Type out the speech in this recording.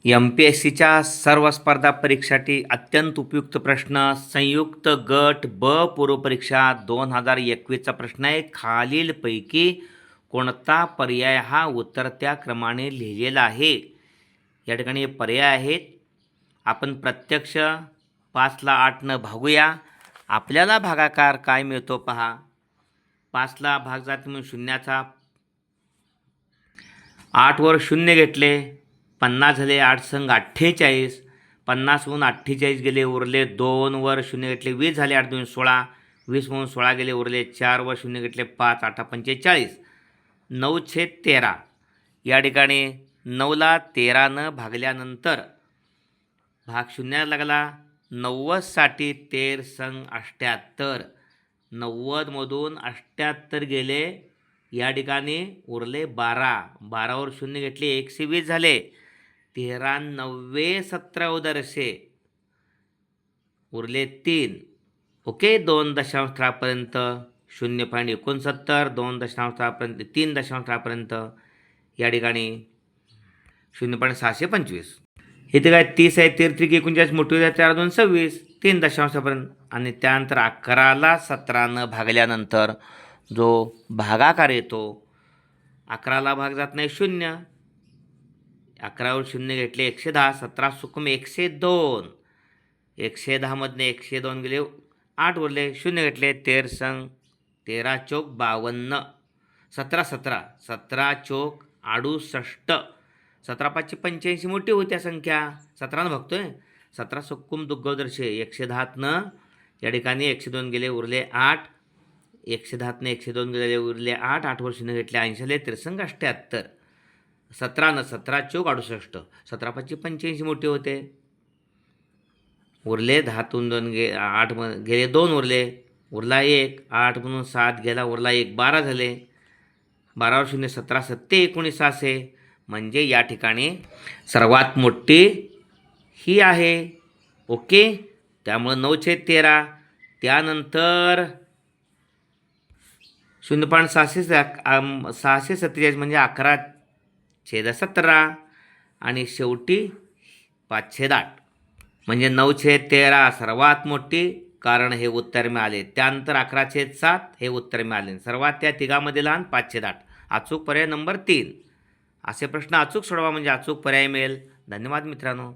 MPSCच्या सर्व स्पर्धा परीक्षासाठी अत्यंत उपयुक्त प्रश्न संयुक्त गट ब पूर्वपरीक्षा 2021चा प्रश्न आहे. खालीलपैकी कोणता पर्याय हा उत्तरत्या क्रमाने लिहिलेला आहे? या ठिकाणी हे पर्याय आहेत. आपण प्रत्यक्ष 5ला 8ने भागूया. आपल्याला भागाकार काय मिळतो पहा. 5ला भाग जाते म्हणून शून्याचा 8वर 0 घेतले 50 झाले. 8 संग 48. 50 म्हणून 48 गेले उरले 2 वर 0 घेतले 20 झाले. 8 2 16. 20 म्हणून 16 गेले उरले 4 वर 0 घेतले 5. 8 45. 9/13 या ठिकाणी 9ला 13ने भागल्यानंतर भाग शून्याला लागला. 90 साठी 13 संग 78. 90मधून 78 गेले. या ठिकाणी उरले 12. 12वर 0 घेतले 120 झाले. 13 90 17 उदरशे उरले 3. ओके. 2 दशांशापर्यंत 0.69. 2 दशांशापर्यंत 3 दशांशापर्यंत या ठिकाणी 0.625. इथे काय 30 आहे. 33 39 मोठी 4 2 26. 3 दशांशापर्यंत आणि त्यानंतर 11ला 17ने भागल्यानंतर जो भागाकार येतो 11ला भाग जात नाही 0. 11वर 0 घेतले 110. 17 सुक्म 102. 110मधने 102 गेले 8 उरले 0 घेतले 13 संग 13 चौक 52. 17 17. 17 चौक 68. 17 5 85 मोठी होत्या संख्या 17ने भागतोय. 17 सुक्कुम दुग्गोदर्शे 110 या ठिकाणी 102 गेले उरले 8. 110ने 102 गेले उरले 8. 8वर 0 घेतले 80 झाले 13 78. 17 17 चौक 68. 17 5 85 मोठे होते उरले 10तून 2 8 गेले 2 उरले उरला 1. 8 म्हणून 7 गेला उरला 1. 12 झाले. 12वर 0 17 7 19 असे म्हणजे या ठिकाणी सर्वात मोठी ही आहे. ओके. त्यामुळे 9/13. त्यानंतर 0.647 म्हणजे 11/17 आणि शेवटी 5/8 म्हणजे 9/13 सर्वात मोठी कारण हे उत्तर मिळाले. त्यानंतर 11/7 हे उत्तर मिळाले. सर्वात त्या तिघामध्ये लहान 5/8. अचूक पर्याय नंबर 3. असे प्रश्न अचूक सोडवा म्हणजे अचूक पर्याय मिळेल. धन्यवाद मित्रांनो.